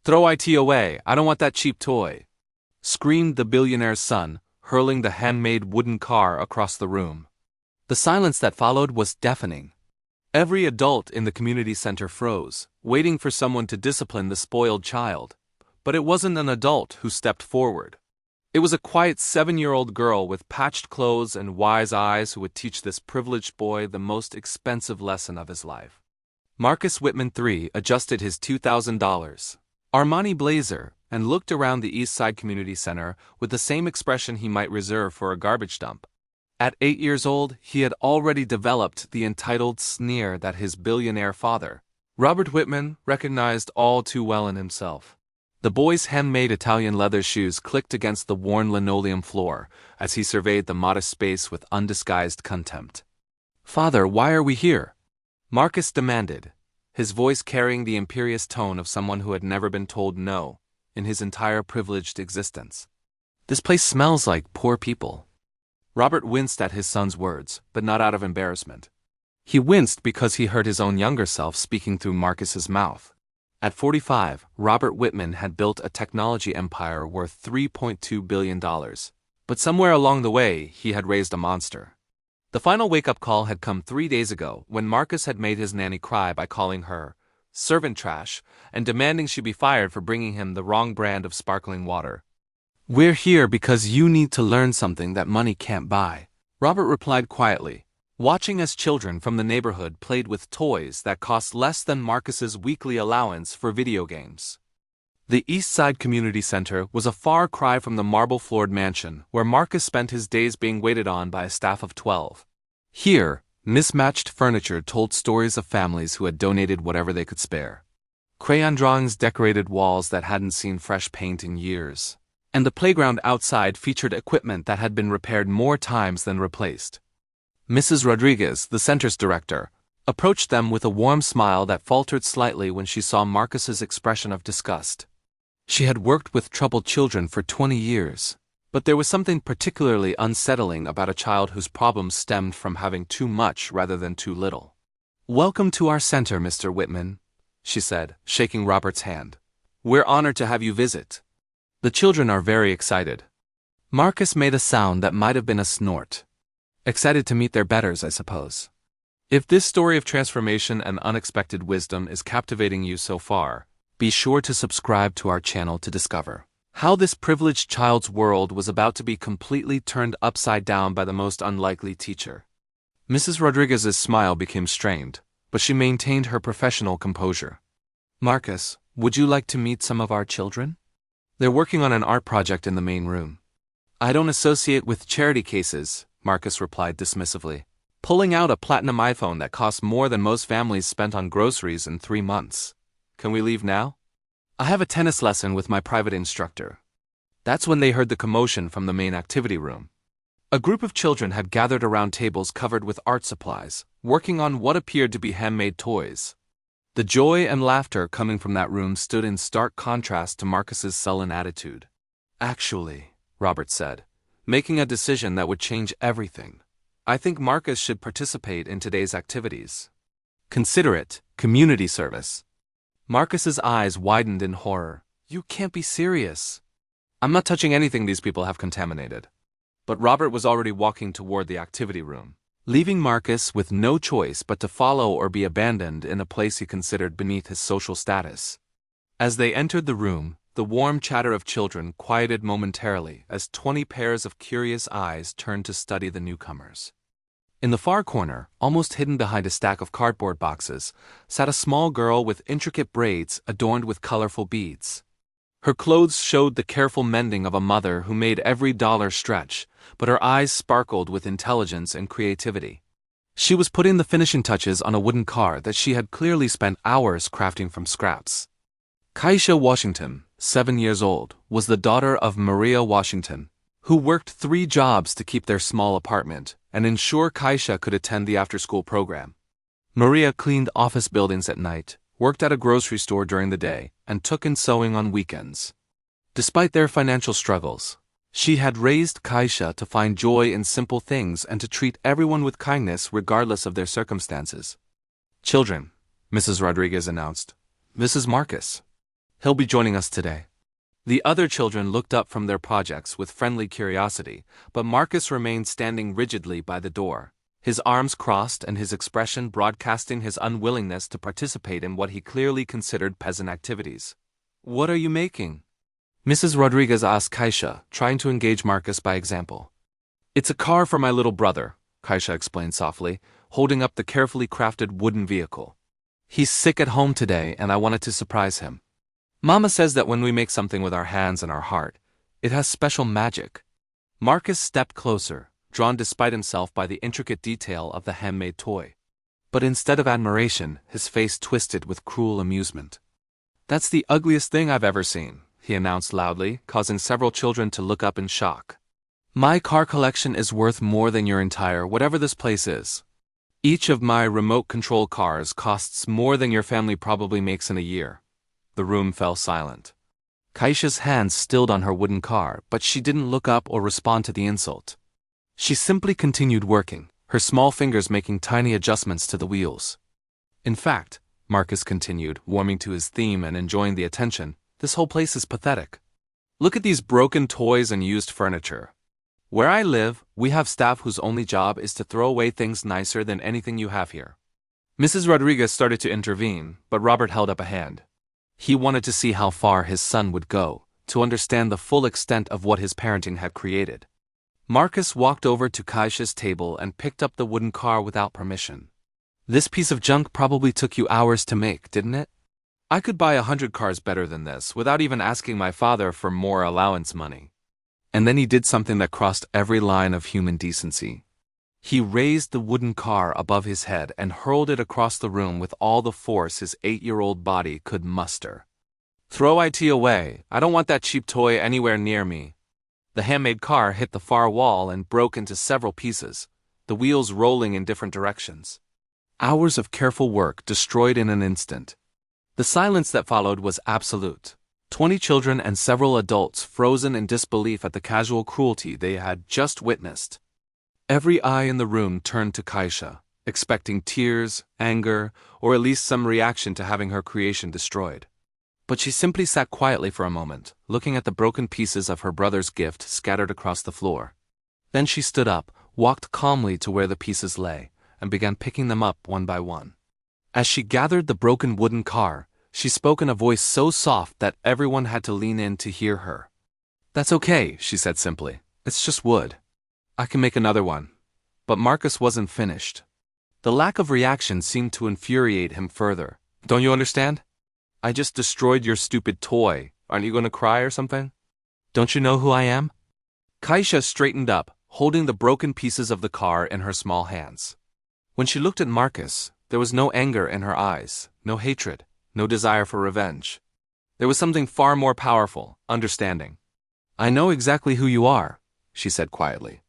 Throw it away, I don't want that cheap toy, screamed the billionaire's son, hurling the handmade wooden car across the room. The silence that followed was deafening. Every adult in the community center froze, waiting for someone to discipline the spoiled child. But it wasn't an adult who stepped forward. It was a quiet 7-year-old girl with patched clothes and wise eyes who would teach this privileged boy the most expensive lesson of his life. Marcus Whitman III adjusted his $2,000 Armani blazer and looked around the East Side Community Center with the same expression he might reserve for a garbage dump. At 8 years old, he had already developed the entitled sneer that his billionaire father, Robert Whitman, recognized all too well in himself. The boy's handmade Italian leather shoes clicked against the worn linoleum floor as he surveyed the modest space with undisguised contempt. "Father, why are we here?" Marcus demanded, his voice carrying the imperious tone of someone who had never been told no in his entire privileged existence. "This place smells like poor people." Robert winced at his son's words, but not out of embarrassment. He winced because he heard his own younger self speaking through Marcus's mouth. At 45, Robert Whitman had built a technology empire worth $3.2 billion, but somewhere along the way he had raised a monster. The final wake-up call had come 3 days ago when Marcus had made his nanny cry by calling her servant trash and demanding she be fired for bringing him the wrong brand of sparkling water. "We're here because you need to learn something that money can't buy," Robert replied quietly, watching as children from the neighborhood played with toys that cost less than Marcus's weekly allowance for video games. The East Side Community Center was a far cry from the marble-floored mansion where Marcus spent his days being waited on by a staff of 12. Here, mismatched furniture told stories of families who had donated whatever they could spare. Crayon drawings decorated walls that hadn't seen fresh paint in years. And the playground outside featured equipment that had been repaired more times than replaced. Mrs. Rodriguez, the center's director, approached them with a warm smile that faltered slightly when she saw Marcus's expression of disgust. She had worked with troubled children for 20 years, but there was something particularly unsettling about a child whose problems stemmed from having too much rather than too little. "Welcome to our center, Mr. Whitman," she said, shaking Robert's hand. "We're honored to have you visit. The children are very excited." Marcus made a sound that might have been a snort. "Excited to meet their betters, I suppose." If this story of transformation and unexpected wisdom is captivating you so far, be sure to subscribe to our channel to discover how this privileged child's world was about to be completely turned upside down by the most unlikely teacher. Mrs. Rodriguez's smile became strained, but she maintained her professional composure. "Marcus, would you like to meet some of our children? They're working on an art project in the main room." "I don't associate with charity cases," Marcus replied dismissively, pulling out a platinum iPhone that cost more than most families spent on groceries in 3 months. "Can we leave now? I have a tennis lesson with my private instructor." That's when they heard the commotion from the main activity room. A group of children had gathered around tables covered with art supplies, working on what appeared to be handmade toys. The joy and laughter coming from that room stood in stark contrast to Marcus's sullen attitude. "Actually," Robert said, making a decision that would change everything, "I think Marcus should participate in today's activities. Consider it community service." Marcus's eyes widened in horror. "You can't be serious." "I'm not touching anything these people have contaminated." But Robert was already walking toward the activity room, leaving Marcus with no choice but to follow or be abandoned in a place he considered beneath his social status. As they entered the room, the warm chatter of children quieted momentarily as 20 pairs of curious eyes turned to study the newcomers. In the far corner, almost hidden behind a stack of cardboard boxes, sat a small girl with intricate braids adorned with colorful beads. Her clothes showed the careful mending of a mother who made every dollar stretch, but her eyes sparkled with intelligence and creativity. She was putting the finishing touches on a wooden car that she had clearly spent hours crafting from scraps. Keisha Washington, 7 years old, was the daughter of Maria Washington, who worked 3 jobs to keep their small apartment and ensure Keisha could attend the after-school program. Maria cleaned office buildings at night, worked at a grocery store during the day, and took in sewing on weekends. Despite their financial struggles, she had raised Keisha to find joy in simple things and to treat everyone with kindness regardless of their circumstances. "Children," Mrs. Rodriguez announced. "This is Marcus." He'll be joining us today. The other children looked up from their projects with friendly curiosity, but Marcus remained standing rigidly by the door, his arms crossed and his expression broadcasting his unwillingness to participate in what he clearly considered peasant activities. "What are you making?" Mrs. Rodriguez asked Keisha, trying to engage Marcus by example. "It's a car for my little brother," Keisha explained softly, holding up the carefully crafted wooden vehicle. "He's sick at home today and I wanted to surprise him. Mama says that when we make something with our hands and our heart, it has special magic." Marcus stepped closer, drawn despite himself by the intricate detail of the handmade toy. But instead of admiration, his face twisted with cruel amusement. "That's the ugliest thing I've ever seen," he announced loudly, causing several children to look up in shock. "My car collection is worth more than your entire whatever this place is. Each of my remote control cars costs more than your family probably makes in a year." The room fell silent. Keisha's hands stilled on her wooden car, but she didn't look up or respond to the insult. She simply continued working, her small fingers making tiny adjustments to the wheels. "In fact," Marcus continued, warming to his theme and enjoying the attention, "this whole place is pathetic. Look at these broken toys and used furniture. Where I live, we have staff whose only job is to throw away things nicer than anything you have here." Mrs. Rodriguez started to intervene, but Robert held up a hand. He wanted to see how far his son would go, to understand the full extent of what his parenting had created. Marcus walked over to Keisha's table and picked up the wooden car without permission. "This piece of junk probably took you hours to make, didn't it? I could buy 100 cars better than this without even asking my father for more allowance money." And then he did something that crossed every line of human decency. He raised the wooden car above his head and hurled it across the room with all the force his 8-year-old body could muster. "Throw it away. I don't want that cheap toy anywhere near me." The handmade car hit the far wall and broke into several pieces, the wheels rolling in different directions. Hours of careful work destroyed in an instant. The silence that followed was absolute. 20 children and several adults frozen in disbelief at the casual cruelty they had just witnessed. Every eye in the room turned to Keisha, expecting tears, anger, or at least some reaction to having her creation destroyed. But she simply sat quietly for a moment, looking at the broken pieces of her brother's gift scattered across the floor. Then she stood up, walked calmly to where the pieces lay, and began picking them up one by one. As she gathered the broken wooden car, she spoke in a voice so soft that everyone had to lean in to hear her. "That's okay," she said simply. "It's just wood. I can make another one." But Marcus wasn't finished. The lack of reaction seemed to infuriate him further. "Don't you understand? I just destroyed your stupid toy. Aren't you going to cry or something? Don't you know who I am?" Keisha straightened up, holding the broken pieces of the car in her small hands. When she looked at Marcus, there was no anger in her eyes, no hatred, no desire for revenge. There was something far more powerful, understanding. "I know exactly who you are," she said quietly.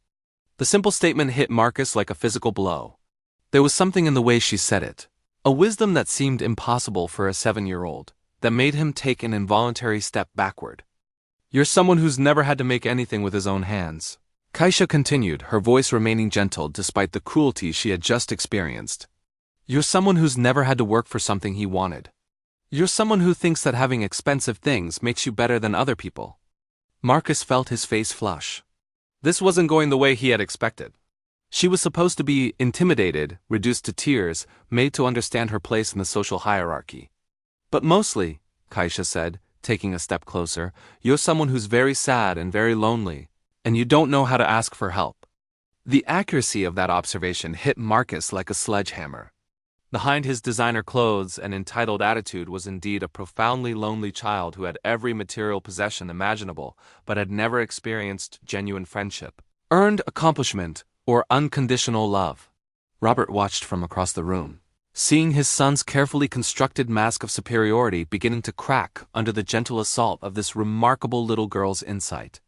The simple statement hit Marcus like a physical blow. There was something in the way she said it, a wisdom that seemed impossible for a 7-year-old, that made him take an involuntary step backward. "You're someone who's never had to make anything with his own hands," Keisha continued, her voice remaining gentle despite the cruelty she had just experienced. "You're someone who's never had to work for something he wanted. You're someone who thinks that having expensive things makes you better than other people." Marcus felt his face flush. This wasn't going the way he had expected. She was supposed to be intimidated, reduced to tears, made to understand her place in the social hierarchy. "But mostly," Keisha said, taking a step closer, "you're someone who's very sad and very lonely, and you don't know how to ask for help." The accuracy of that observation hit Marcus like a sledgehammer. Behind his designer clothes and entitled attitude was indeed a profoundly lonely child who had every material possession imaginable, but had never experienced genuine friendship, earned accomplishment, or unconditional love. Robert watched from across the room, seeing his son's carefully constructed mask of superiority beginning to crack under the gentle assault of this remarkable little girl's insight.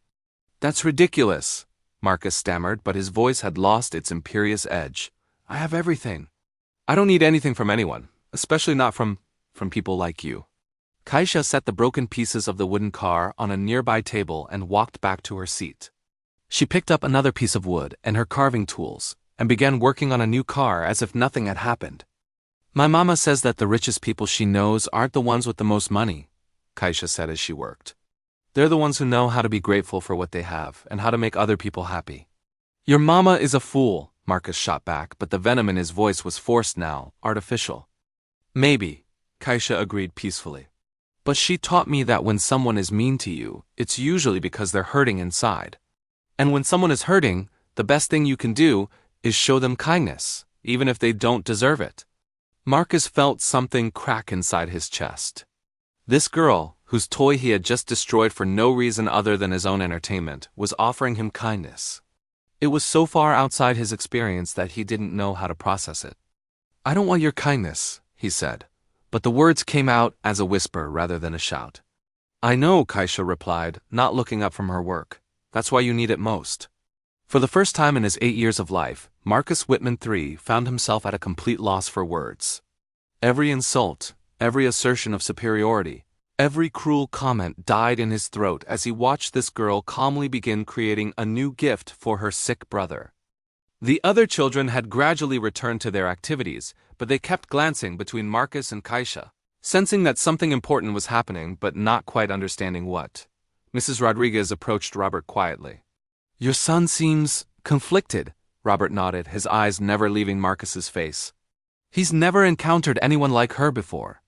"That's ridiculous," Marcus stammered, but his voice had lost its imperious edge. "I have everything. I don't need anything from anyone, especially not from people like you." Keisha set the broken pieces of the wooden car on a nearby table and walked back to her seat. She picked up another piece of wood and her carving tools and began working on a new car as if nothing had happened. "My mama says that the richest people she knows aren't the ones with the most money," Keisha said as she worked. They're the ones who know how to be grateful for what they have and how to make other people happy. Your mama is a fool, Marcus shot back, but the venom in his voice was forced now, artificial. Maybe, Keisha agreed peacefully. But she taught me that when someone is mean to you, it's usually because they're hurting inside. And when someone is hurting, the best thing you can do is show them kindness, even if they don't deserve it. Marcus felt something crack inside his chest. This girl, whose toy he had just destroyed for no reason other than his own entertainment, was offering him kindness. It was so far outside his experience that he didn't know how to process it. I don't want your kindness, he said, but the words came out as a whisper rather than a shout. I know, Keisha replied, not looking up from her work. That's why you need it most. For the first time in his 8 years of life, Marcus Whitman III found himself at a complete loss for words. Every insult, every assertion of superiority, every cruel comment died in his throat as he watched this girl calmly begin creating a new gift for her sick brother. The other children had gradually returned to their activities, but they kept glancing between Marcus and Keisha, sensing that something important was happening but not quite understanding what. Mrs. Rodriguez approached Robert quietly. Your son seems conflicted, Robert nodded, his eyes never leaving Marcus's face. He's never encountered anyone like her before.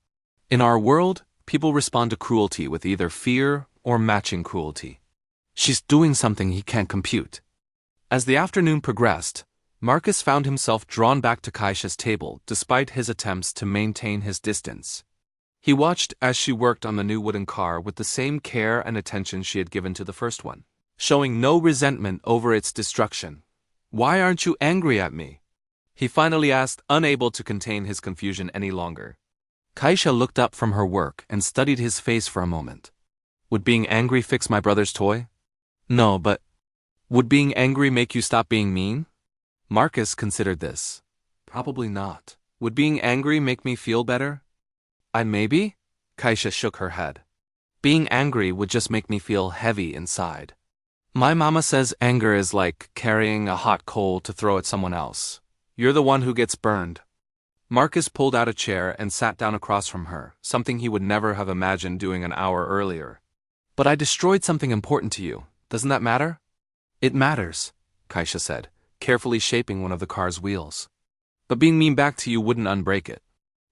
In our world, people respond to cruelty with either fear or matching cruelty. She's doing something he can't compute. As the afternoon progressed, Marcus found himself drawn back to Keisha's table despite his attempts to maintain his distance. He watched as she worked on the new wooden car with the same care and attention she had given to the first one, showing no resentment over its destruction. Why aren't you angry at me? He finally asked, unable to contain his confusion any longer. Keisha looked up from her work and studied his face for a moment. Would being angry fix my brother's toy? No, but would being angry make you stop being mean? Marcus considered this. Probably not. Would being angry make me feel better? Maybe? Keisha shook her head. Being angry would just make me feel heavy inside. My mama says anger is like carrying a hot coal to throw at someone else. You're the one who gets burned. Marcus pulled out a chair and sat down across from her, something he would never have imagined doing an hour earlier. But I destroyed something important to you. Doesn't that matter? It matters, Keisha said, carefully shaping one of the car's wheels. But being mean back to you wouldn't unbreak it.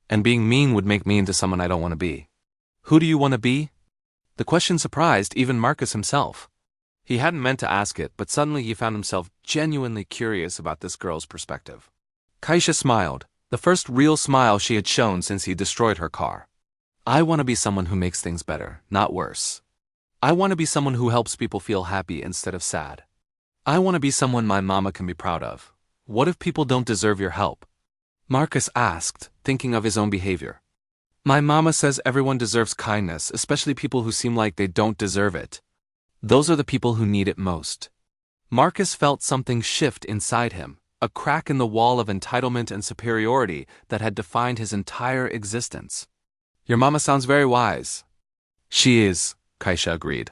And being mean would make me into someone I don't want to be. Who do you want to be? The question surprised even Marcus himself. He hadn't meant to ask it, but suddenly he found himself genuinely curious about this girl's perspective. Keisha smiled, the first real smile she had shown since he destroyed her car. I want to be someone who makes things better, not worse. I want to be someone who helps people feel happy instead of sad. I want to be someone my mama can be proud of. What if people don't deserve your help? Marcus asked, thinking of his own behavior. My mama says everyone deserves kindness, especially people who seem like they don't deserve it. Those are the people who need it most. Marcus felt something shift inside him, a crack in the wall of entitlement and superiority that had defined his entire existence. Your mama sounds very wise. She is, Keisha agreed.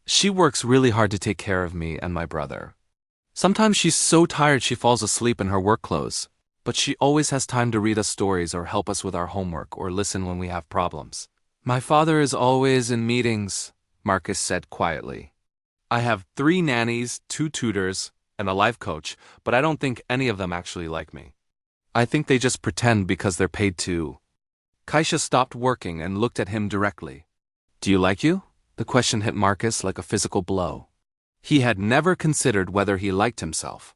She works really hard to take care of me and my brother. Sometimes she's so tired she falls asleep in her work clothes, but she always has time to read us stories or help us with our homework or listen when we have problems. My father is always in meetings, Marcus said quietly. I have 3 nannies, 2 tutors, and a life coach, but I don't think any of them actually like me. I think they just pretend because they're paid to. Keisha stopped working and looked at him directly. Do you like you? The question hit Marcus like a physical blow. He had never considered whether he liked himself.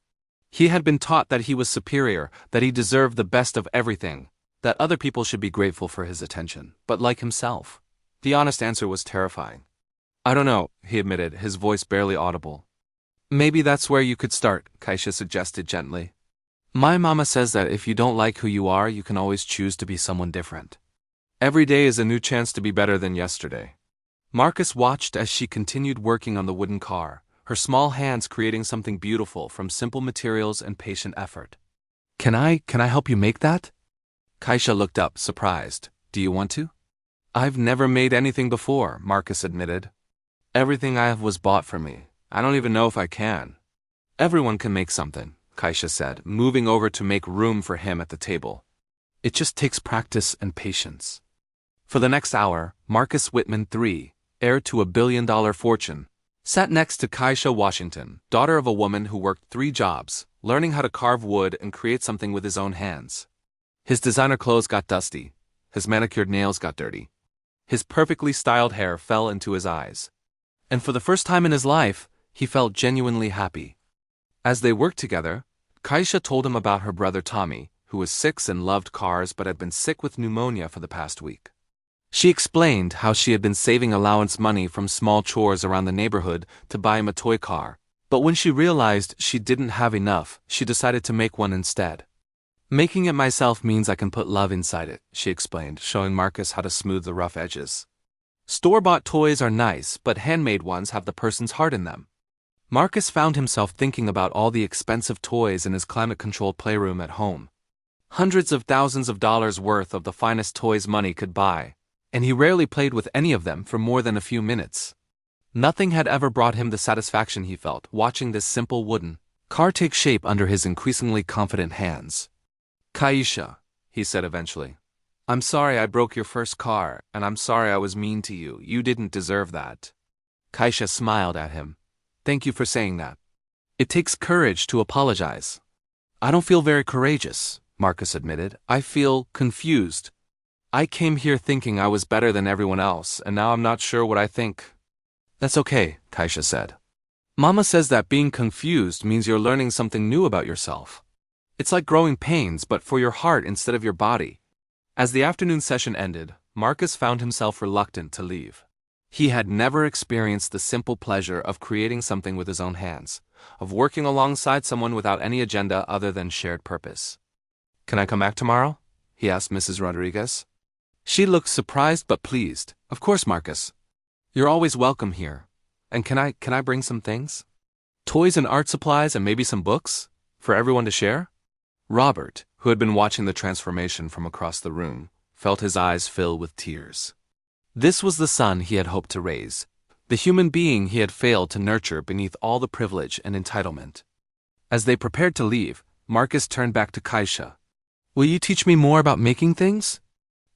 He had been taught that he was superior, that he deserved the best of everything, that other people should be grateful for his attention, but like himself. The honest answer was terrifying. I don't know, he admitted, his voice barely audible. Maybe that's where you could start, Keisha suggested gently. My mama says that if you don't like who you are, you can always choose to be someone different. Every day is a new chance to be better than yesterday. Marcus watched as she continued working on the wooden car, her small hands creating something beautiful from simple materials and patient effort. Can I help you make that? Keisha looked up, surprised. Do you want to? I've never made anything before, Marcus admitted. Everything I have was bought for me. I don't even know if I can. Everyone can make something, Keisha said, moving over to make room for him at the table. It just takes practice and patience. For the next hour, Marcus Whitman III, heir to a billion-dollar fortune, sat next to Keisha Washington, daughter of a woman who worked 3 jobs, learning how to carve wood and create something with his own hands. His designer clothes got dusty. His manicured nails got dirty. His perfectly styled hair fell into his eyes. And for the first time in his life, he felt genuinely happy. As they worked together, Keisha told him about her brother Tommy, who was 6 and loved cars but had been sick with pneumonia for the past week. She explained how she had been saving allowance money from small chores around the neighborhood to buy him a toy car, but when she realized she didn't have enough, she decided to make one instead. "Making it myself means I can put love inside it," she explained, showing Marcus how to smooth the rough edges. "Store-bought toys are nice, but handmade ones have the person's heart in them." Marcus found himself thinking about all the expensive toys in his climate-controlled playroom at home. Hundreds of thousands of dollars worth of the finest toys money could buy, and he rarely played with any of them for more than a few minutes. Nothing had ever brought him the satisfaction he felt watching this simple wooden car take shape under his increasingly confident hands. "Keisha," he said eventually, "I'm sorry I broke your first car, and I'm sorry I was mean to you. You didn't deserve that." Keisha smiled at him. "Thank you for saying that. It takes courage to apologize." "I don't feel very courageous," Marcus admitted. "I feel confused. I came here thinking I was better than everyone else, and now I'm not sure what I think." "That's okay," Keisha said. "Mama says that being confused means you're learning something new about yourself. It's like growing pains, but for your heart instead of your body." As the afternoon session ended, Marcus found himself reluctant to leave. He had never experienced the simple pleasure of creating something with his own hands, of working alongside someone without any agenda other than shared purpose. "Can I come back tomorrow?" he asked Mrs. Rodriguez. She looked surprised but pleased. "Of course, Marcus. You're always welcome here. And can I bring some things? Toys and art supplies and maybe some books? For everyone to share?" Robert, who had been watching the transformation from across the room, felt his eyes fill with tears. This was the son he had hoped to raise, the human being he had failed to nurture beneath all the privilege and entitlement. As they prepared to leave, Marcus turned back to Keisha. "Will you teach me more about making things?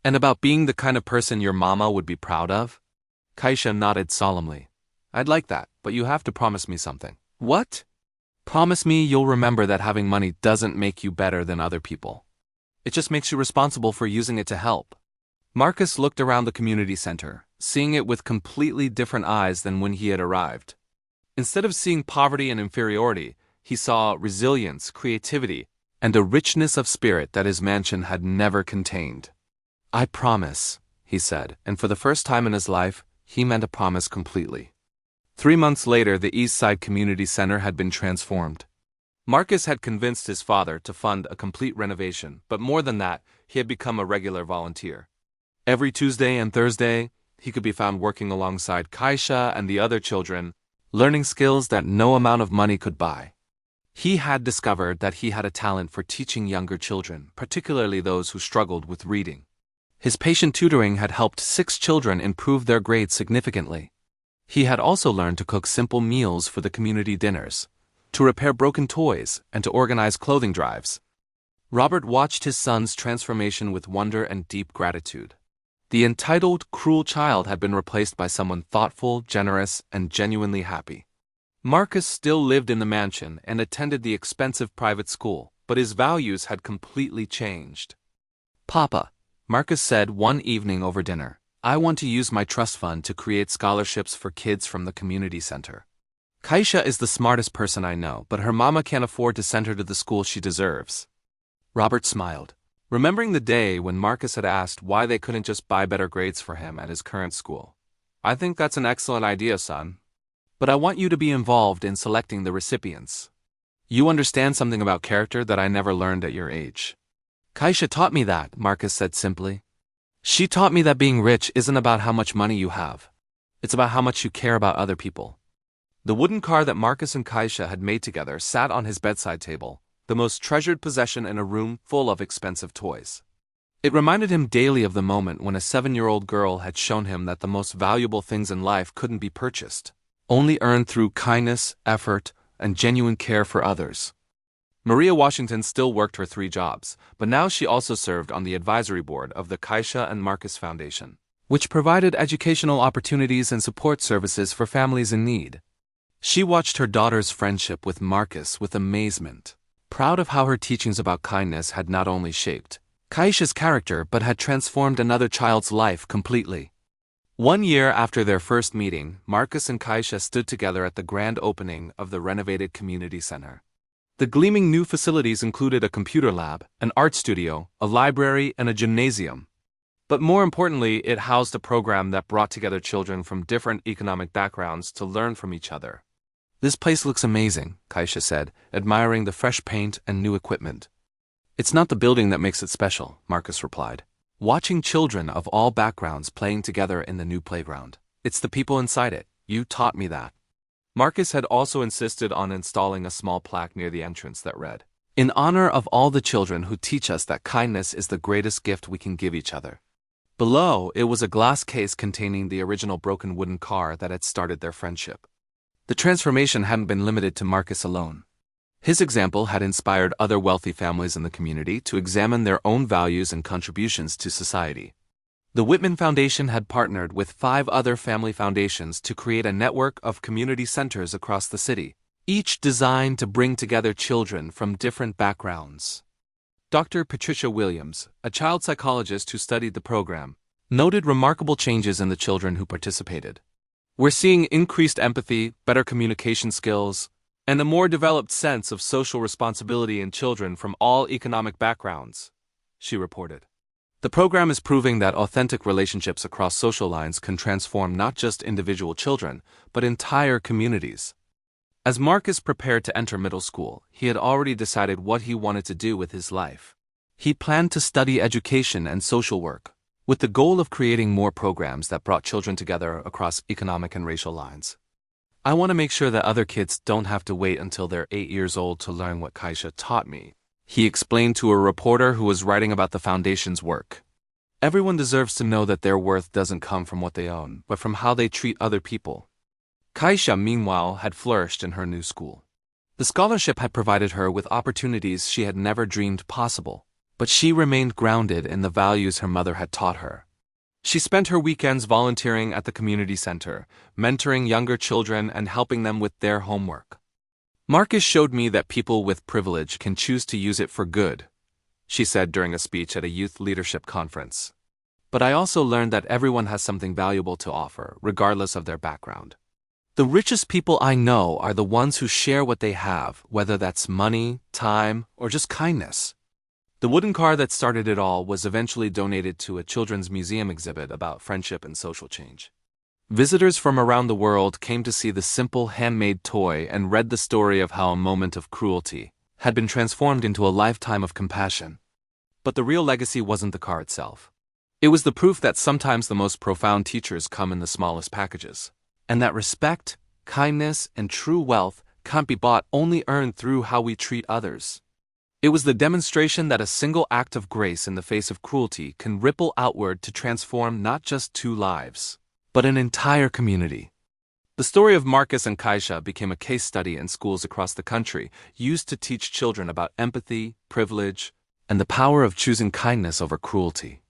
And about being the kind of person your mama would be proud of?" Keisha nodded solemnly. "I'd like that, but you have to promise me something." "What?" "Promise me you'll remember that having money doesn't make you better than other people. It just makes you responsible for using it to help." Marcus looked around the community center, seeing it with completely different eyes than when he had arrived. Instead of seeing poverty and inferiority, he saw resilience, creativity, and a richness of spirit that his mansion had never contained. "I promise," he said, and for the first time in his life, he meant a promise completely. 3 months later, the East Side Community Center had been transformed. Marcus had convinced his father to fund a complete renovation, but more than that, he had become a regular volunteer. Every Tuesday and Thursday, he could be found working alongside Keisha and the other children, learning skills that no amount of money could buy. He had discovered that he had a talent for teaching younger children, particularly those who struggled with reading. His patient tutoring had helped 6 children improve their grades significantly. He had also learned to cook simple meals for the community dinners, to repair broken toys, and to organize clothing drives. Robert watched his son's transformation with wonder and deep gratitude. The entitled, cruel child had been replaced by someone thoughtful, generous, and genuinely happy. Marcus still lived in the mansion and attended the expensive private school, but his values had completely changed. "Papa," Marcus said one evening over dinner, "I want to use my trust fund to create scholarships for kids from the community center. Keisha is the smartest person I know, but her mama can't afford to send her to the school she deserves." Robert smiled, remembering the day when Marcus had asked why they couldn't just buy better grades for him at his current school. "I think that's an excellent idea, son. But I want you to be involved in selecting the recipients. You understand something about character that I never learned at your age." "Keisha taught me that," Marcus said simply. "She taught me that being rich isn't about how much money you have. It's about how much you care about other people." The wooden car that Marcus and Keisha had made together sat on his bedside table, the most treasured possession in a room full of expensive toys. It reminded him daily of the moment when a 7-year-old girl had shown him that the most valuable things in life couldn't be purchased, only earned through kindness, effort, and genuine care for others. Maria Washington still worked her 3 jobs, but now she also served on the advisory board of the Keisha and Marcus Foundation, which provided educational opportunities and support services for families in need. She watched her daughter's friendship with Marcus with amazement, proud of how her teachings about kindness had not only shaped Keisha's character but had transformed another child's life completely. One year after their first meeting, Marcus and Keisha stood together at the grand opening of the renovated community center. The gleaming new facilities included a computer lab, an art studio, a library, and a gymnasium. But more importantly, it housed a program that brought together children from different economic backgrounds to learn from each other. "This place looks amazing," Keisha said, admiring the fresh paint and new equipment. "It's not the building that makes it special," Marcus replied. "Watching children of all backgrounds playing together in the new playground. It's the people inside it. You taught me that." Marcus had also insisted on installing a small plaque near the entrance that read, "In honor of all the children who teach us that kindness is the greatest gift we can give each other." Below, it was a glass case containing the original broken wooden car that had started their friendship. The transformation hadn't been limited to Marcus alone. His example had inspired other wealthy families in the community to examine their own values and contributions to society. The Whitman Foundation had partnered with 5 other family foundations to create a network of community centers across the city, each designed to bring together children from different backgrounds. Dr. Patricia Williams, a child psychologist who studied the program, noted remarkable changes in the children who participated. "We're seeing increased empathy, better communication skills, and a more developed sense of social responsibility in children from all economic backgrounds," she reported. The program is proving that authentic relationships across social lines can transform not just individual children, but entire communities. As Marcus prepared to enter middle school, he had already decided what he wanted to do with his life. He planned to study education and social work, with the goal of creating more programs that brought children together across economic and racial lines. "I want to make sure that other kids don't have to wait until they're 8 years old to learn what Keisha taught me," he explained to a reporter who was writing about the foundation's work. "Everyone deserves to know that their worth doesn't come from what they own, but from how they treat other people." Keisha, meanwhile, had flourished in her new school. The scholarship had provided her with opportunities she had never dreamed possible, but she remained grounded in the values her mother had taught her. She spent her weekends volunteering at the community center, mentoring younger children and helping them with their homework. "Marcus showed me that people with privilege can choose to use it for good," she said during a speech at a youth leadership conference. "But I also learned that everyone has something valuable to offer, regardless of their background. The richest people I know are the ones who share what they have, whether that's money, time, or just kindness." The wooden car that started it all was eventually donated to a children's museum exhibit about friendship and social change. Visitors from around the world came to see the simple handmade toy and read the story of how a moment of cruelty had been transformed into a lifetime of compassion. But the real legacy wasn't the car itself. It was the proof that sometimes the most profound teachers come in the smallest packages, and that respect, kindness, and true wealth can't be bought, only earned through how we treat others. It was the demonstration that a single act of grace in the face of cruelty can ripple outward to transform not just 2 lives, but an entire community. The story of Marcus and Keisha became a case study in schools across the country, used to teach children about empathy, privilege, and the power of choosing kindness over cruelty.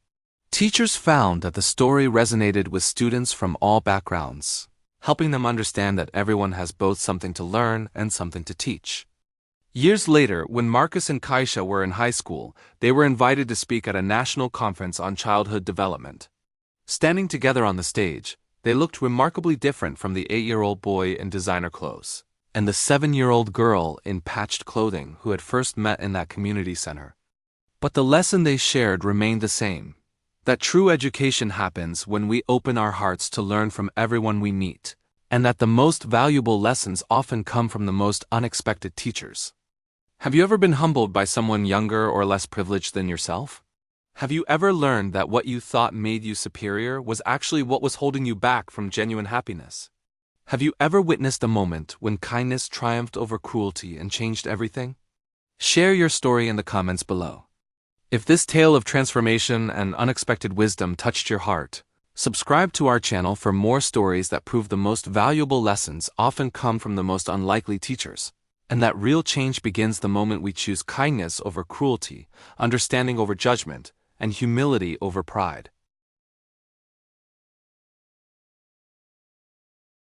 Teachers found that the story resonated with students from all backgrounds, helping them understand that everyone has both something to learn and something to teach. Years later, when Marcus and Keisha were in high school, they were invited to speak at a national conference on childhood development. Standing together on the stage, they looked remarkably different from the 8-year-old boy in designer clothes and the 7-year-old girl in patched clothing who had first met in that community center. But the lesson they shared remained the same: that true education happens when we open our hearts to learn from everyone we meet, and that the most valuable lessons often come from the most unexpected teachers. Have you ever been humbled by someone younger or less privileged than yourself? Have you ever learned that what you thought made you superior was actually what was holding you back from genuine happiness? Have you ever witnessed a moment when kindness triumphed over cruelty and changed everything? Share your story in the comments below. If this tale of transformation and unexpected wisdom touched your heart, subscribe to our channel for more stories that prove the most valuable lessons often come from the most unlikely teachers. And that real change begins the moment we choose kindness over cruelty, understanding over judgment, and humility over pride.